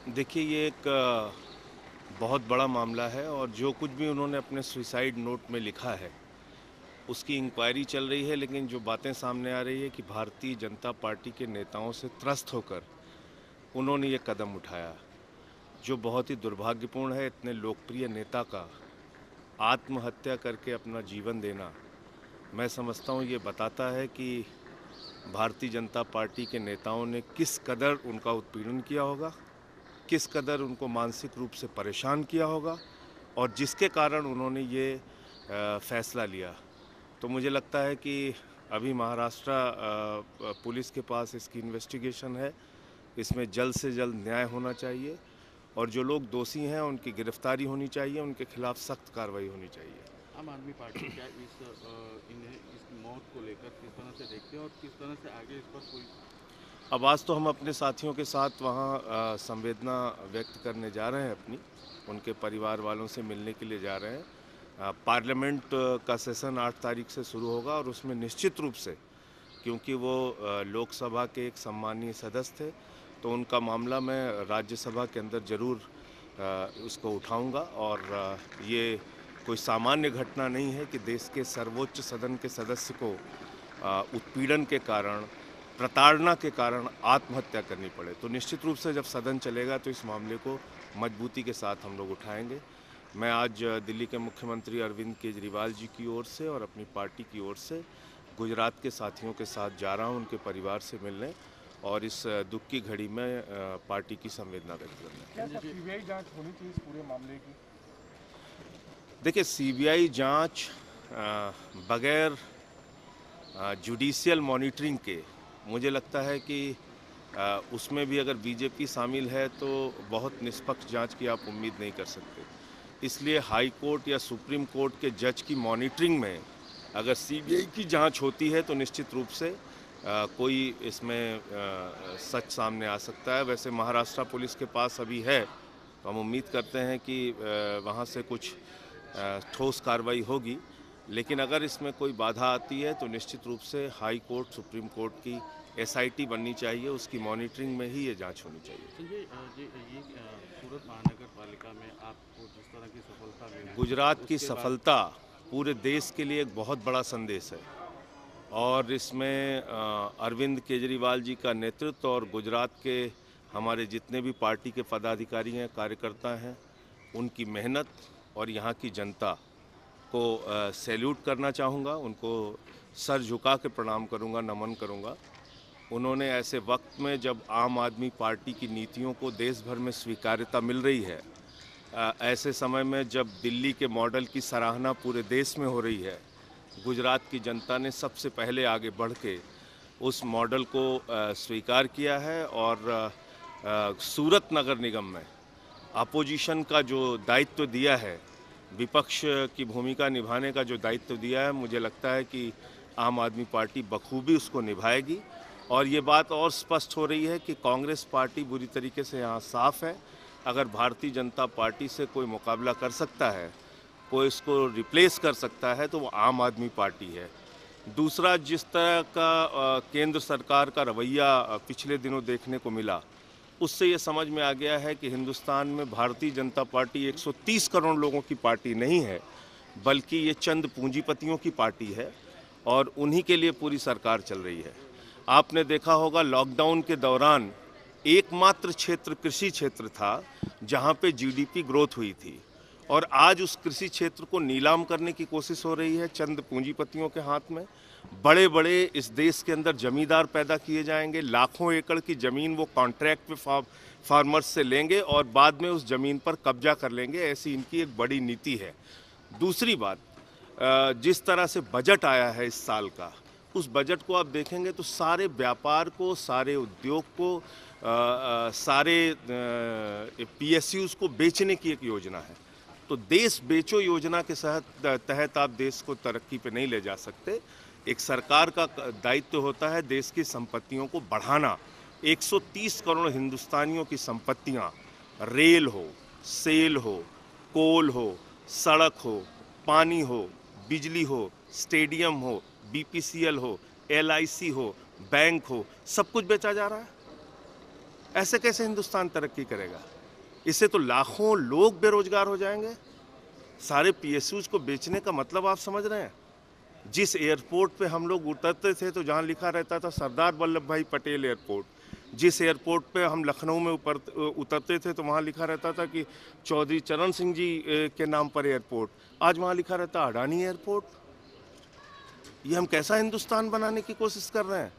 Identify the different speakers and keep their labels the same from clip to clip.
Speaker 1: देखिए, ये एक बहुत बड़ा मामला है और जो कुछ भी उन्होंने अपने सुसाइड नोट में लिखा है, उसकी इंक्वायरी चल रही है। लेकिन जो बातें सामने आ रही है कि भारतीय जनता पार्टी के नेताओं से त्रस्त होकर उन्होंने ये कदम उठाया, जो बहुत ही दुर्भाग्यपूर्ण है। इतने लोकप्रिय नेता का आत्महत्या करके अपना जीवन देना, मैं समझता हूँ ये बताता है कि भारतीय जनता पार्टी के नेताओं ने किस कदर उनका उत्पीड़न किया होगा, किस कदर उनको मानसिक रूप से परेशान किया होगा और जिसके कारण उन्होंने ये फैसला लिया। तो मुझे लगता है कि अभी महाराष्ट्र पुलिस के पास इसकी इन्वेस्टिगेशन है। इसमें जल्द से जल्द न्याय होना चाहिए और जो लोग दोषी हैं उनकी गिरफ्तारी होनी चाहिए, उनके खिलाफ सख्त कार्रवाई होनी चाहिए।
Speaker 2: आम आदमी पार्टी क्या इस मौत को लेकर किस तरह से देखते हैं और किस तरह से आगे इस पर कोई।
Speaker 1: अब आज तो हम अपने साथियों के साथ वहाँ संवेदना व्यक्त करने जा रहे हैं अपनी, उनके परिवार वालों से मिलने के लिए जा रहे हैं। पार्लियामेंट का सेशन 8 तारीख से शुरू होगा और उसमें निश्चित रूप से, क्योंकि वो लोकसभा के एक सम्मानीय सदस्य थे, तो उनका मामला मैं राज्यसभा के अंदर ज़रूर उसको उठाऊंगा। और ये कोई सामान्य घटना नहीं है कि देश के सर्वोच्च सदन के सदस्य को उत्पीड़न के कारण, प्रताड़ना के कारण आत्महत्या करनी पड़े। तो निश्चित रूप से जब सदन चलेगा तो इस मामले को मजबूती के साथ हम लोग उठाएंगे। मैं आज दिल्ली के मुख्यमंत्री अरविंद केजरीवाल जी की ओर से और अपनी पार्टी की ओर से गुजरात के साथियों के साथ जा रहा हूं उनके परिवार से मिलने और इस दुख की घड़ी में पार्टी की संवेदना व्यक्त करने।
Speaker 3: क्या सर सीबीआई जांच होनी चाहिए इस पूरे मामले की?
Speaker 1: देखिए, सीबीआई जांच बगैर जुडिशियल मॉनिटरिंग के, मुझे लगता है कि उसमें भी अगर बीजेपी शामिल है तो बहुत निष्पक्ष जांच की आप उम्मीद नहीं कर सकते। इसलिए हाई कोर्ट या सुप्रीम कोर्ट के जज की मॉनिटरिंग में अगर सीबीआई की जांच होती है तो निश्चित रूप से कोई इसमें सच सामने आ सकता है। वैसे महाराष्ट्र पुलिस के पास अभी है, तो हम उम्मीद करते हैं कि वहाँ से कुछ ठोस कार्रवाई होगी। लेकिन अगर इसमें कोई बाधा आती है तो निश्चित रूप से हाई कोर्ट, सुप्रीम कोर्ट की एसआईटी बननी चाहिए, उसकी मॉनिटरिंग में ही ये जांच होनी चाहिए।
Speaker 2: संजय जी, ये सूरत महानगर पालिका में आपको जिस तरह की सफलता मिली
Speaker 1: गुजरात की
Speaker 2: उसके बाद
Speaker 1: सफलता पूरे देश के लिए एक बहुत बड़ा संदेश है और इसमें अरविंद केजरीवाल जी का नेतृत्व और गुजरात के हमारे जितने भी पार्टी के पदाधिकारी हैं, कार्यकर्ता हैं, उनकी मेहनत और यहाँ की जनता को सैल्यूट करना चाहूँगा, उनको सर झुका के प्रणाम करूँगा, नमन करूँगा। उन्होंने ऐसे वक्त में जब आम आदमी पार्टी की नीतियों को देश भर में स्वीकार्यता मिल रही है, ऐसे समय में जब दिल्ली के मॉडल की सराहना पूरे देश में हो रही है, गुजरात की जनता ने सबसे पहले आगे बढ़ के उस मॉडल को स्वीकार किया है और सूरत नगर निगम में अपोजिशन का जो दायित्व दिया है, विपक्ष की भूमिका निभाने का जो दायित्व दिया है, मुझे लगता है कि आम आदमी पार्टी बखूबी उसको निभाएगी। और ये बात और स्पष्ट हो रही है कि कांग्रेस पार्टी बुरी तरीके से यहाँ साफ है। अगर भारतीय जनता पार्टी से कोई मुकाबला कर सकता है, कोई इसको रिप्लेस कर सकता है, तो वो आम आदमी पार्टी है। दूसरा, जिस तरह का केंद्र सरकार का रवैया पिछले दिनों देखने को मिला, उससे ये समझ में आ गया है कि हिंदुस्तान में भारतीय जनता पार्टी 130 करोड़ लोगों की पार्टी नहीं है, बल्कि ये चंद पूंजीपतियों की पार्टी है और उन्हीं के लिए पूरी सरकार चल रही है। आपने देखा होगा, लॉकडाउन के दौरान एकमात्र क्षेत्र कृषि क्षेत्र था जहां पे जीडीपी ग्रोथ हुई थी और आज उस कृषि क्षेत्र को नीलाम करने की कोशिश हो रही है चंद पूंजीपतियों के हाथ में। बड़े बड़े इस देश के अंदर जमींदार पैदा किए जाएंगे, लाखों एकड़ की ज़मीन वो कॉन्ट्रैक्ट पे फार्मर्स से लेंगे और बाद में उस ज़मीन पर कब्जा कर लेंगे। ऐसी इनकी एक बड़ी नीति है। दूसरी बात, जिस तरह से बजट आया है इस साल का, उस बजट को आप देखेंगे तो सारे व्यापार को, सारे उद्योग को, सारे पीएसयूज़ को बेचने की एक योजना है। तो देश बेचो योजना के तहत आप देश को तरक्की पे नहीं ले जा सकते। एक सरकार का दायित्व होता है देश की संपत्तियों को बढ़ाना। 130 करोड़ हिंदुस्तानियों की संपत्तियां, रेल हो, सेल हो, कोल हो, सड़क हो, पानी हो, बिजली हो, स्टेडियम हो, बीपीसीएल हो, एलआईसी हो, बैंक हो, सब कुछ बेचा जा रहा है। ऐसे कैसे हिंदुस्तान तरक्की करेगा? इससे तो लाखों लोग बेरोजगार हो जाएंगे। सारे पीएसयूज को बेचने का मतलब आप समझ रहे हैं? जिस एयरपोर्ट पे हम लोग उतरते थे तो जहाँ लिखा रहता था सरदार वल्लभ भाई पटेल एयरपोर्ट, जिस एयरपोर्ट पे हम लखनऊ में उतरते थे तो वहाँ लिखा रहता था कि चौधरी चरण सिंह जी के नाम पर एयरपोर्ट, आज वहाँ लिखा रहता अडानी एयरपोर्ट। ये हम कैसा हिंदुस्तान बनाने की कोशिश कर रहे हैं?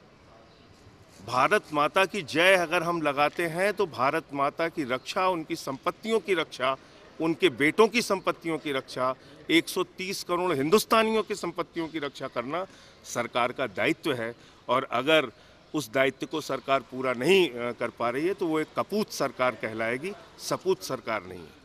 Speaker 1: भारत माता की जय अगर हम लगाते हैं तो भारत माता की रक्षा, उनकी संपत्तियों की रक्षा, उनके बेटों की संपत्तियों की रक्षा, 130 करोड़ हिंदुस्तानियों की संपत्तियों की रक्षा करना सरकार का दायित्व है। और अगर उस दायित्व को सरकार पूरा नहीं कर पा रही है तो वो एक कपूत सरकार कहलाएगी, सपूत सरकार नहीं है।